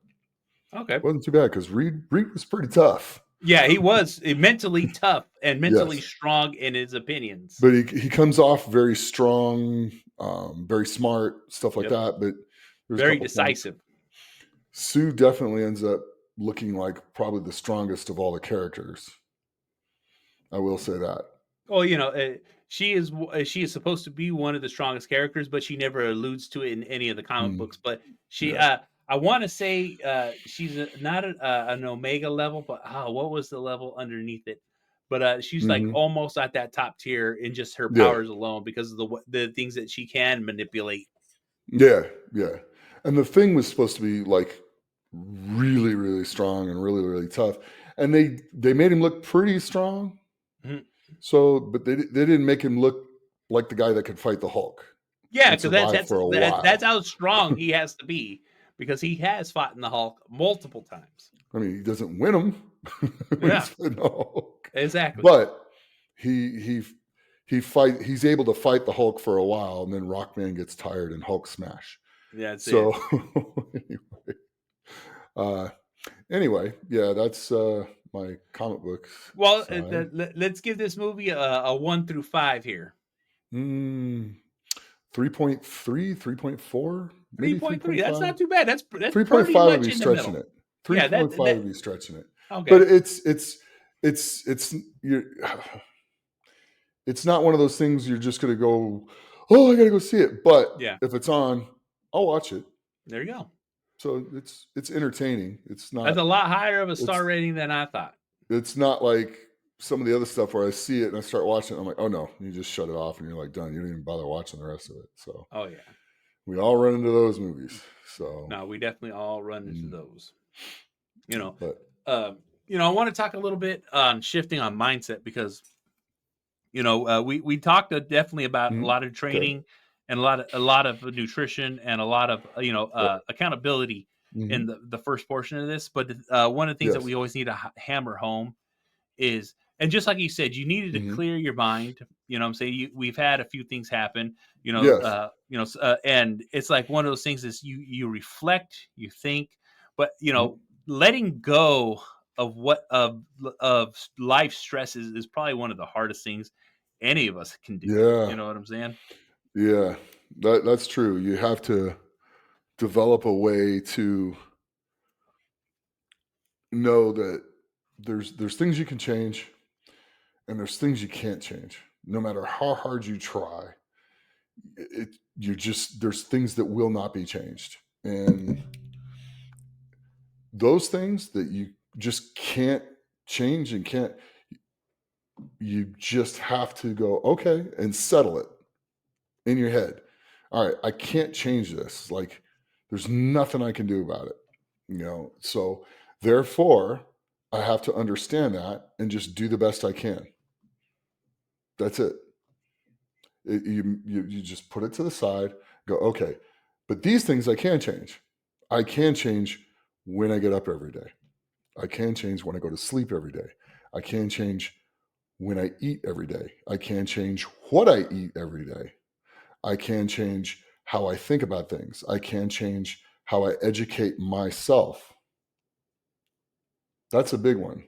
Speaker 2: Okay.
Speaker 1: Wasn't too bad because Reed was pretty tough.
Speaker 2: Yeah, he was mentally tough and mentally
Speaker 1: Yes,
Speaker 2: strong in his opinions.
Speaker 1: but he comes off very strong, very smart, stuff like
Speaker 2: Yep.
Speaker 1: that. But there's a
Speaker 2: Very
Speaker 1: couple points.
Speaker 2: decisive.
Speaker 1: Sue definitely ends up looking like probably the strongest of all the characters. I will say that.
Speaker 2: Well, she is supposed to be one of the strongest characters, but she never alludes to it in any of the comic
Speaker 1: Mm,
Speaker 2: books. But she,
Speaker 1: yeah.
Speaker 2: I want to say, she's not an Omega level, but what was the level underneath it? But she's like
Speaker 1: Hmm.
Speaker 2: almost at that top tier in just her
Speaker 1: Yeah.
Speaker 2: powers alone because of the things that she can manipulate.
Speaker 1: Yeah. Yeah. And the thing was supposed to be like really, really strong and really, really tough. And they made him look pretty strong.
Speaker 2: Mhm.
Speaker 1: So, but they didn't make him look like the guy that could fight the Hulk
Speaker 2: Yeah,
Speaker 1: and
Speaker 2: because
Speaker 1: survive for a
Speaker 2: that's
Speaker 1: while.
Speaker 2: how strong he has to be because he has fought in the Hulk multiple times.
Speaker 1: I mean, he doesn't win them when he's
Speaker 2: Yeah,
Speaker 1: fighting the Hulk,
Speaker 2: exactly.
Speaker 1: but he he he's able to fight the Hulk for a while, and then Rockman gets tired and Hulk smash.
Speaker 2: That's
Speaker 1: So
Speaker 2: it.
Speaker 1: uh, anyway, yeah, that's my comic books
Speaker 2: Well,
Speaker 1: side.
Speaker 2: let's give this movie a 1 through 5 here.
Speaker 1: Mm, 3.3, 3.4, maybe
Speaker 2: 3.3. That's
Speaker 1: 3.5.
Speaker 2: not too bad. That's pretty
Speaker 1: 3.5 would
Speaker 2: much
Speaker 1: be
Speaker 2: in the
Speaker 1: stretching
Speaker 2: middle.
Speaker 1: it.
Speaker 2: Yeah, that
Speaker 1: 3.5
Speaker 2: that
Speaker 1: would be stretching it. But
Speaker 2: okay.
Speaker 1: it's you it's not one of those things you're just gonna go, oh, I gotta go see it. But
Speaker 2: Yeah,
Speaker 1: if it's on, I'll watch it.
Speaker 2: there you go.
Speaker 1: So it's entertaining.
Speaker 2: That's a lot higher of a star
Speaker 1: It's
Speaker 2: rating than I thought.
Speaker 1: it's not like some of the other stuff where I see it and I start watching it. I'm like, oh no, you just shut it off and you're like done. You don't even bother watching the rest of it. So
Speaker 2: Oh yeah.
Speaker 1: we all run into those movies. So
Speaker 2: No, we definitely all run into
Speaker 1: mm,
Speaker 2: those. You know,
Speaker 1: but
Speaker 2: um, I want to talk a little bit on shifting on mindset because we talked definitely about a
Speaker 1: mm,
Speaker 2: lot of
Speaker 1: okay.
Speaker 2: training and a lot of nutrition and a lot of
Speaker 1: Right.
Speaker 2: accountability in
Speaker 1: Hmm.
Speaker 2: the first portion of this. But one of the things that
Speaker 1: Yes.
Speaker 2: we always need to hammer home is, and just like you said, you needed to
Speaker 1: Hmm.
Speaker 2: clear your mind. You know what I'm saying? We've had a few things happen,
Speaker 1: Yes.
Speaker 2: and it's like one of those things is you reflect, you think, but
Speaker 1: Mm,
Speaker 2: letting go of of life stresses is probably one of the hardest things any of us can do. You
Speaker 1: yeah.
Speaker 2: know what I'm saying?
Speaker 1: Yeah. That's true. You have to develop a way to know that there's things you can change and there's things you can't change. No matter how hard you try, you just there's things that will not be changed, and those things that you just can't change and can't, you just have to go okay and settle it in your head. All right, I can't change this. Like, there's nothing I can do about it. So therefore, I have to understand that and just do the best I can. That's it. You just put it to the side. Go okay, but these things I can change. I can change when I get up every day. I can change when I go to sleep every day. I can change when I eat every day. I can change what I eat every day. I can change how I think about things. I can change how I educate myself. That's a big one.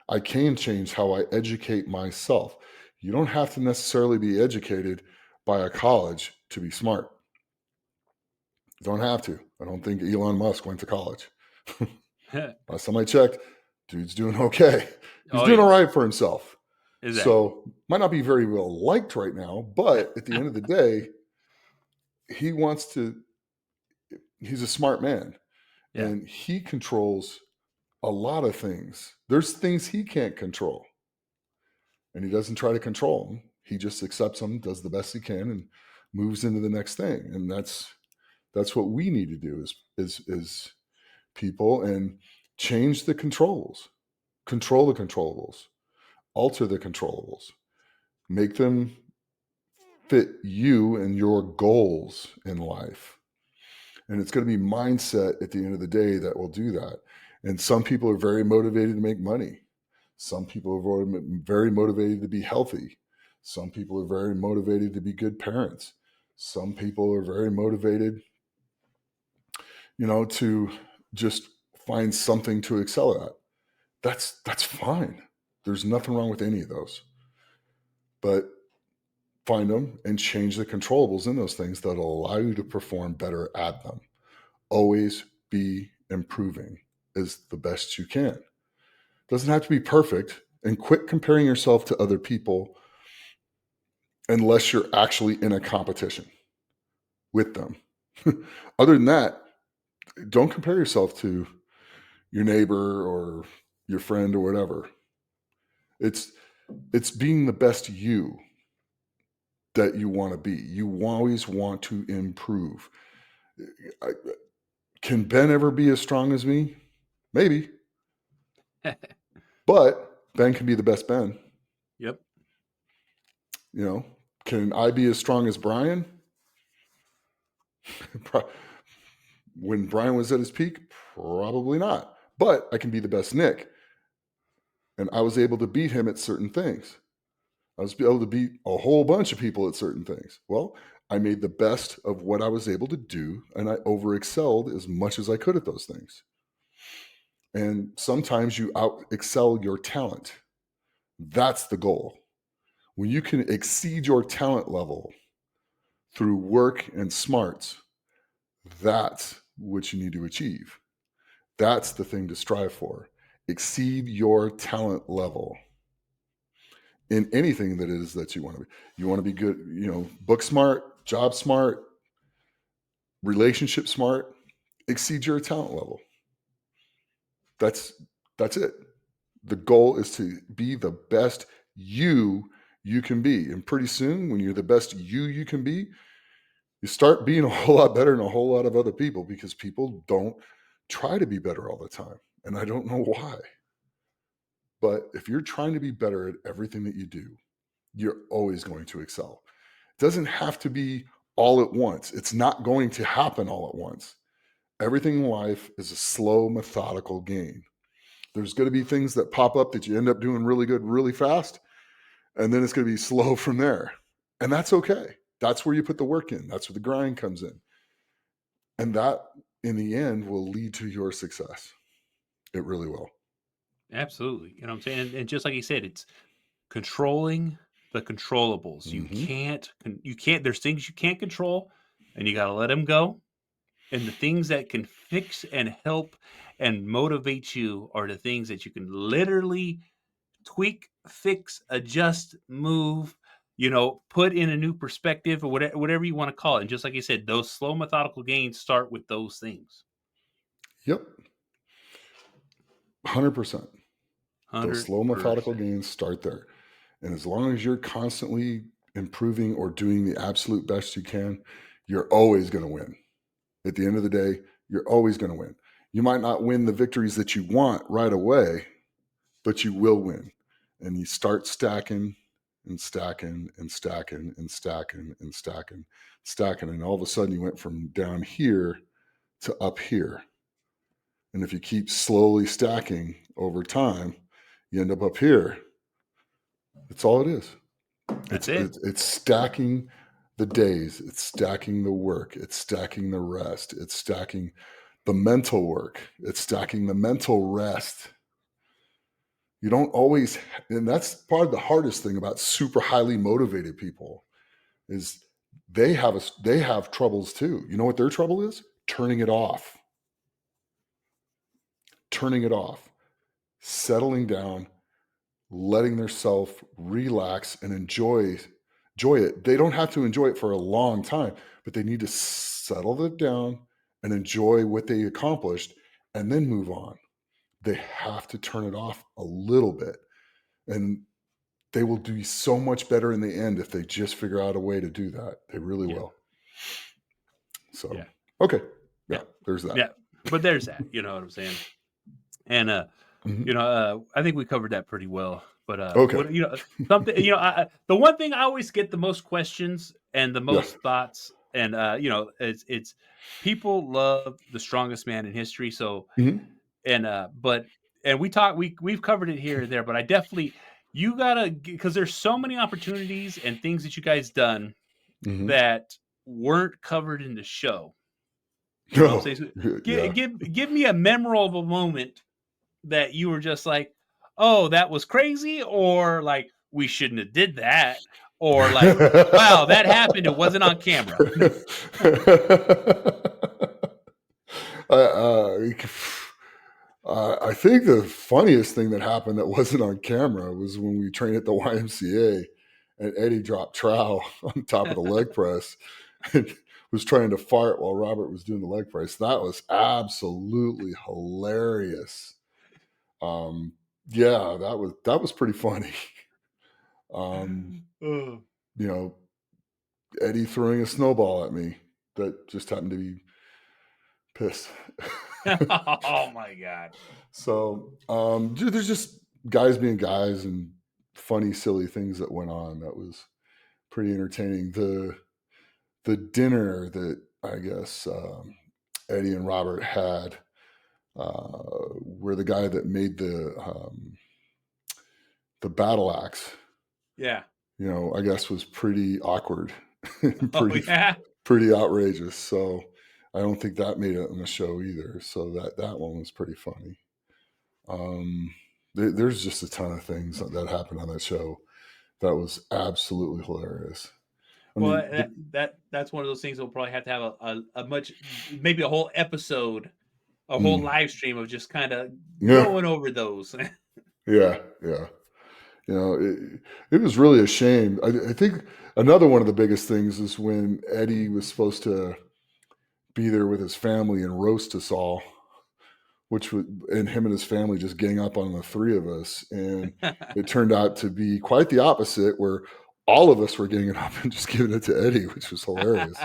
Speaker 1: I can change how I educate myself. You don't have to necessarily be educated by a college to be smart. You don't have to. I don't think Elon Musk went to college. Last time I checked, dude's doing okay. He's
Speaker 2: Oh
Speaker 1: doing
Speaker 2: yeah,
Speaker 1: all right for himself.
Speaker 2: exactly.
Speaker 1: So might not be very well liked right now, but at the end of the day, he wants to, he's a smart man
Speaker 2: Yeah.
Speaker 1: and he controls a lot of things. There's things he can't control and he doesn't try to control them. He just accepts them, does the best he can, and moves into the next thing. And that's what we need to do is people, and change the controls, control the controllables, alter the controllables, make them fit you and your goals in life. And it's going to be mindset at the end of the day that will do that. And some people are very motivated to make money. Some people are very motivated to be healthy. Some people are very motivated to be good parents. Some people are very motivated, to just find something to excel at. That's fine. There's nothing wrong with any of those. But find them and change the controllables in those things that'll allow you to perform better at them. Always be improving is the best you can. Doesn't have to be perfect, and quit comparing yourself to other people unless you're actually in a competition with them. Other than that, don't compare yourself to your neighbor or your friend or whatever. It's it's being the best you that you want to be. You always want to improve. I, can Ben ever be as strong as me? Maybe, but Ben can be the best Ben.
Speaker 2: Yep.
Speaker 1: You know, can I be as strong as Brian? When Brian was at his peak, probably not. But I can be the best Nick, and I was able to beat him at certain things. I was able to beat a whole bunch of people at certain things. Well, I made the best of what I was able to do, and I over excelled as much as I could at those things. And sometimes you out excel your talent. That's the goal. When you can exceed your talent level through work and smarts, that's what you need to achieve. That's the thing to strive for. Exceed your talent level in anything that it is that you want to be. You want to be good, book smart, job smart, relationship smart, exceed your talent level. That's that's it. The goal is to be the best you can be. And pretty soon when you're the best you can be, you start being a whole lot better than a whole lot of other people because people don't try to be better all the time. And I don't know why. But if you're trying to be better at everything that you do, you're always going to excel. It doesn't have to be all at once. It's not going to happen all at once. Everything in life is a slow, methodical game. There's going to be things that pop up that you end up doing really good really fast, and then it's going to be slow from there. And that's okay. That's where you put the work in. That's where the grind comes in. And that, in the end, will lead to your success. It really will.
Speaker 2: Absolutely. You know what I'm saying? And just like you said, it's controlling the controllables.
Speaker 1: Hmm.
Speaker 2: You can't, there's things you can't control and you got to let them go. And the things that can fix and help and motivate you are the things that you can literally tweak, fix, adjust, move. put in a new perspective or whatever you want to call it. And just like you said, those slow methodical gains start with those things.
Speaker 1: Yep. 100%. Those slow methodical
Speaker 2: 100%.
Speaker 1: gains start there. And as long as you're constantly improving or doing the absolute best you can, you're always going to win. At the end of the day, you're always going to win. You might not win the victories that you want right away, but you will win. And you start stacking and stacking and stacking and stacking and stacking, stacking. And all of a sudden you went from down here to up here. And if you keep slowly stacking over time, you end up here. That's all it is.
Speaker 2: That's it.
Speaker 1: It's stacking the days, it's stacking the work, it's stacking the rest, it's stacking the mental work, it's stacking the mental rest. You don't always, and that's part of the hardest thing about super highly motivated people is they have troubles too. You know what their trouble is? Turning it off. Turning it off. Settling down, letting themselves relax and enjoy it. They don't have to enjoy it for a long time, but they need to settle it down and enjoy what they accomplished and then move on. They have to turn it off a little bit. And they will do so much better in the end if they just figure out a way to do that. They really
Speaker 2: Yeah.
Speaker 1: will. So,
Speaker 2: Yeah.
Speaker 1: okay.
Speaker 2: Yeah.
Speaker 1: Yeah, there's that.
Speaker 2: Yeah. But there's that. You know what I'm saying? And
Speaker 1: Mhm.
Speaker 2: I think we covered that pretty well. But
Speaker 1: Okay.
Speaker 2: what something the one thing I always get the most questions and the
Speaker 1: Yeah.
Speaker 2: most thoughts, and it's people love the strongest man in history. So
Speaker 1: Mhm.
Speaker 2: and we've covered it here and there, but I definitely you gotta because there's so many opportunities and things that you guys done
Speaker 1: Mhm.
Speaker 2: that weren't covered in the show. You know what I'm
Speaker 1: Oh,
Speaker 2: saying? So
Speaker 1: yeah.
Speaker 2: give me a memorable moment that you were just like, "Oh, that was crazy," or like, "We shouldn't have did that," or like, "Wow, that happened. It wasn't on camera."
Speaker 1: I, I think the funniest thing that happened that wasn't on camera was when we trained at the YMCA and Eddie dropped trowel on top of the leg press and was trying to fart while Robert was doing the leg press. That was absolutely hilarious. Um, yeah, that was pretty funny. Um,
Speaker 2: Oh.
Speaker 1: you know, Eddie throwing a snowball at me that just happened to be pissed.
Speaker 2: Oh my god.
Speaker 1: So there's just guys being guys and funny, silly things that went on. That was pretty entertaining. The dinner that I guess Eddie and Robert had, where the guy that made the battle axe,
Speaker 2: Yeah.
Speaker 1: I guess was pretty awkward, and
Speaker 2: Oh
Speaker 1: pretty
Speaker 2: yeah.
Speaker 1: pretty outrageous. So I don't think that made it on the show either. So that one was pretty funny. There's just a ton of things that happened on that show that was absolutely hilarious. I
Speaker 2: Well,
Speaker 1: mean,
Speaker 2: that's one of those things we'll probably have to have a much maybe a whole episode, a whole
Speaker 1: mm,
Speaker 2: live stream of just kind of
Speaker 1: yeah,
Speaker 2: going over those.
Speaker 1: yeah, yeah. It was really a shame. I think another one of the biggest things is when Eddie was supposed to be there with his family and roast us all, which would and him and his family just gang up on the three of us, and it turned out to be quite the opposite, where all of us were ganging up and just giving it to Eddie, which was hilarious.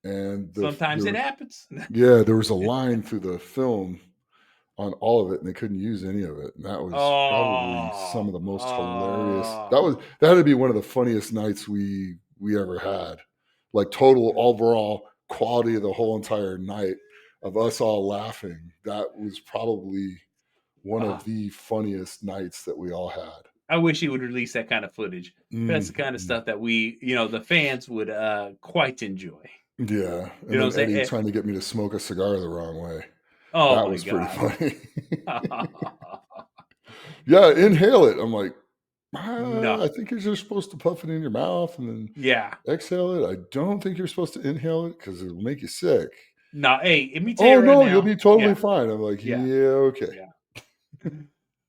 Speaker 1: And
Speaker 2: Sometimes
Speaker 1: there
Speaker 2: it
Speaker 1: was,
Speaker 2: happens.
Speaker 1: yeah, there was a line through the film on all of it, and they couldn't use any of it. And that was probably some
Speaker 2: Oh,
Speaker 1: of the most hilarious.
Speaker 2: oh,
Speaker 1: That had to be one of the funniest nights we ever had. Like total overall quality of the whole entire night of us all laughing. That was probably one of
Speaker 2: oh.
Speaker 1: the funniest nights that we all had.
Speaker 2: I wish he would release that kind of footage. That's the kind of
Speaker 1: Mm.
Speaker 2: stuff that the fans would quite enjoy.
Speaker 1: Yeah,
Speaker 2: You
Speaker 1: and
Speaker 2: know
Speaker 1: then
Speaker 2: what I'm
Speaker 1: Eddie
Speaker 2: saying?
Speaker 1: trying to get me to smoke a cigar the wrong way.
Speaker 2: Oh
Speaker 1: That
Speaker 2: my
Speaker 1: was pretty
Speaker 2: god.
Speaker 1: funny. Yeah, inhale it. I'm like,
Speaker 2: No.
Speaker 1: I think you're just supposed to puff it in your mouth and then
Speaker 2: Yeah.
Speaker 1: exhale it. I don't think you're supposed to inhale it because it'll make you sick.
Speaker 2: No. Hey, let me tell you
Speaker 1: Oh
Speaker 2: right
Speaker 1: no, you'll
Speaker 2: now.
Speaker 1: be totally
Speaker 2: Yeah.
Speaker 1: fine. I'm like,
Speaker 2: Yeah.
Speaker 1: yeah, okay.
Speaker 2: Yeah.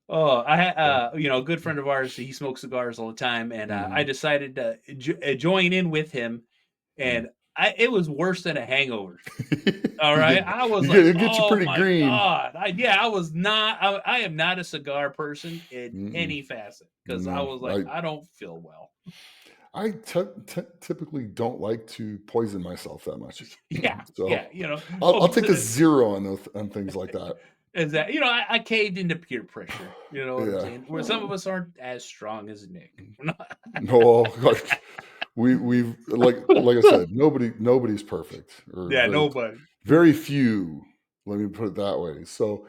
Speaker 2: Oh, I had,
Speaker 1: Yeah.
Speaker 2: a good friend of ours. He smokes cigars all the time, and I
Speaker 1: Mhm.
Speaker 2: decided to join in with him,
Speaker 1: Mm.
Speaker 2: and it was worse than a hangover. All
Speaker 1: You
Speaker 2: right,
Speaker 1: get
Speaker 2: I was
Speaker 1: you get
Speaker 2: like,
Speaker 1: it gets you
Speaker 2: "Oh
Speaker 1: pretty
Speaker 2: my
Speaker 1: green.
Speaker 2: god!" I was not. I am not a cigar person in
Speaker 1: Mm-mm.
Speaker 2: any facet because I
Speaker 1: No,
Speaker 2: was like, I don't feel well.
Speaker 1: typically don't like to poison myself that much.
Speaker 2: Yeah, yeah,
Speaker 1: So,
Speaker 2: you know.
Speaker 1: I'll
Speaker 2: Well,
Speaker 1: take a 0 on those on things like that.
Speaker 2: is that I caved into peer pressure. You know what I'm
Speaker 1: Yeah.
Speaker 2: saying? Where some of us aren't as strong as Nick. We're not-
Speaker 1: No, like, we've like I said, nobody's perfect, or
Speaker 2: yeah, nobody.
Speaker 1: very few, let me put it that way. So,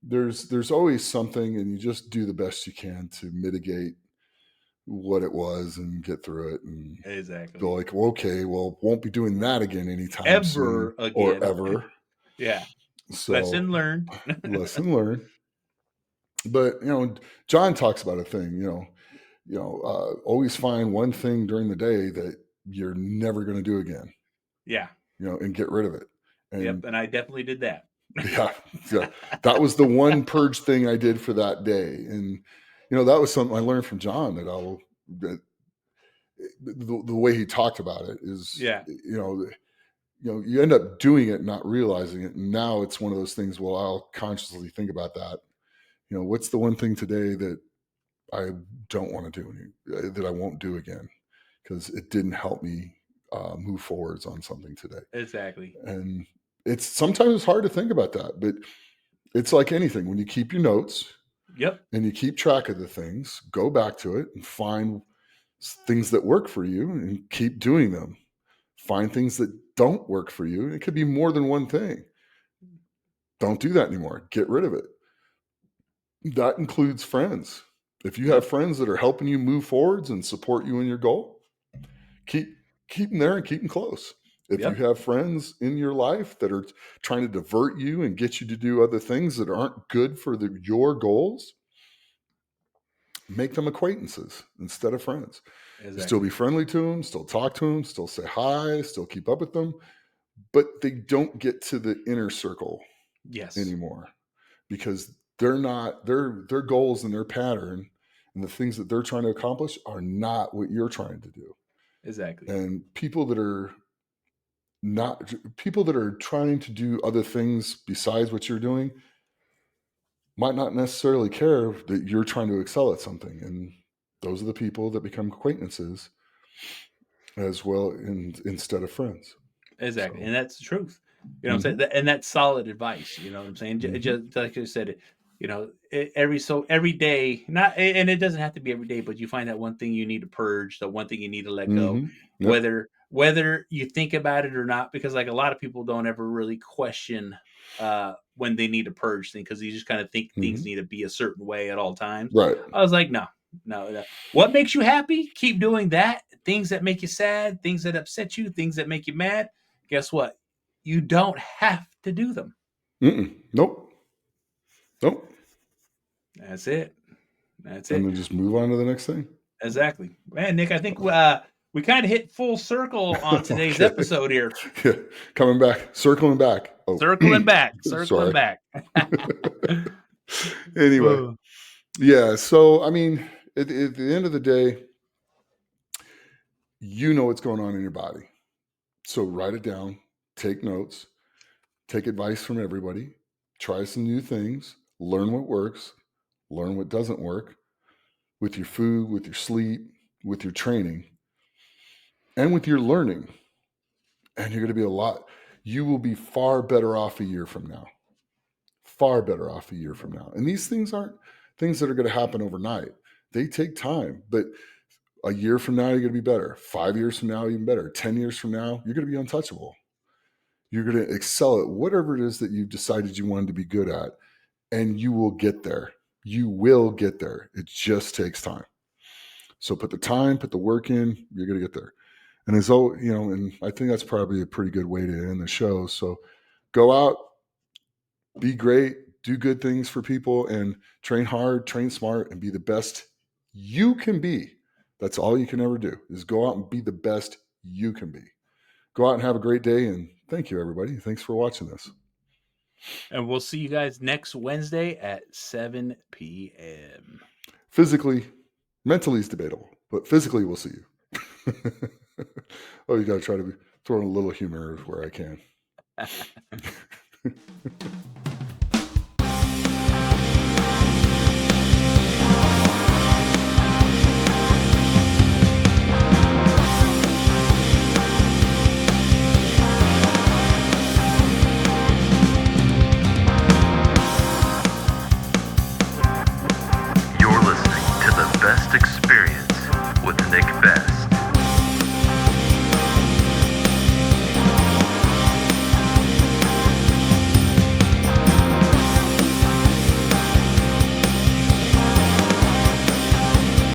Speaker 1: there's always something, and you just do the best you can to mitigate what it was and get through it and
Speaker 2: Exactly.
Speaker 1: go like, well, okay, well, won't be doing that again anytime soon
Speaker 2: Ever
Speaker 1: or
Speaker 2: again.
Speaker 1: ever.
Speaker 2: Yeah.
Speaker 1: So
Speaker 2: Lesson learned.
Speaker 1: lesson learned. But John talks about a thing, always find one thing during the day that you're never going to do again,
Speaker 2: Yeah.
Speaker 1: and get rid of it.
Speaker 2: Yep.
Speaker 1: And
Speaker 2: And I definitely did that.
Speaker 1: yeah, yeah, that was the one purge thing I did for that day. And that was something I learned from John, that the way he talked about it is,
Speaker 2: Yeah.
Speaker 1: you end up doing it, not realizing it. And now it's one of those things. Well, I'll consciously think about that. What's the one thing today that I don't want to do that I won't do again because it didn't help me move forwards on something today.
Speaker 2: Exactly.
Speaker 1: And sometimes it's hard to think about that, but it's like anything. When you keep your notes
Speaker 2: Yep.
Speaker 1: and you keep track of the things, go back to it and find things that work for you and keep doing them. Find things that don't work for you. It could be more than one thing. Don't do that anymore. Get rid of it. That includes friends. If you have
Speaker 2: Yep.
Speaker 1: friends that are helping you move forwards and support you in your goal, keep keep them there and keep them close. If you
Speaker 2: Yep.
Speaker 1: have friends in your life that are trying to divert you and get you to do other things that aren't good for your goals, make them acquaintances instead of friends. Still be
Speaker 2: Exactly.
Speaker 1: friendly to them, still talk to them, still say hi, still keep up with them, but they don't get to the inner circle
Speaker 2: Yes.
Speaker 1: anymore because they're not their goals and their pattern and the things that they're trying to accomplish are not what you're trying to do.
Speaker 2: Exactly.
Speaker 1: And people that are trying to do other things besides what you're doing might not necessarily care that you're trying to excel at something. And those are the people that become acquaintances as well, instead of friends.
Speaker 2: Exactly,
Speaker 1: So
Speaker 2: and that's the truth. You know what I'm saying?
Speaker 1: mhm,
Speaker 2: And that's solid advice. You know what I'm saying?
Speaker 1: mhm,
Speaker 2: Just like you said, every day, not and it doesn't have to be every day, but you find that one thing you need to purge, the one thing you need to let go,
Speaker 1: mhm, yep,
Speaker 2: whether you think about it or not, because like a lot of people don't ever really question when they need to purge things because you just kind of think things
Speaker 1: mhm,
Speaker 2: need to be a certain way at all times.
Speaker 1: right.
Speaker 2: I was like, no, no, no. What makes you happy? Keep doing that. Things that make you sad, things that upset you, things that make you mad, guess what? You don't have to do them.
Speaker 1: Nope, nope.
Speaker 2: That's it. That's
Speaker 1: And
Speaker 2: it.
Speaker 1: then just move on to the next thing.
Speaker 2: Exactly. Man, Nick, I think we kind of hit full circle on today's
Speaker 1: Okay.
Speaker 2: episode here.
Speaker 1: Yeah. Coming back, circling back. Oh,
Speaker 2: Circling back, circling
Speaker 1: sorry.
Speaker 2: back.
Speaker 1: Anyway,
Speaker 2: Oh,
Speaker 1: yeah. So, I mean, at the end of the day, you know what's going on in your body. So write it down, take notes, take advice from everybody, try some new things, learn what works, learn what doesn't work with your food, with your sleep, with your training, and with your learning. And you're going to be you will be far better off a year from now. Far better off a year from now. And these things aren't things that are going to happen overnight. They take time, but a year from now, you're going to be better. 5 years from now, even better. 10 years from now, you're going to be untouchable. You're going to excel at whatever it is that you've decided you wanted to be good at, and you will get there. You will get there. It just takes time. So put the time, put the work in, you're going to get there. And as though, and I think that's probably a pretty good way to end the show. So go out, be great, do good things for people, and train hard, train smart, and be the best you can be. That's all you can ever do is go out and be the best you can be. Go out and have a great day. And thank you, everybody. Thanks for watching this.
Speaker 2: And we'll see you guys next Wednesday at 7 p.m.
Speaker 1: Physically, mentally is debatable, but physically we'll see you. Oh, you got to try to throw in a little humor where I can.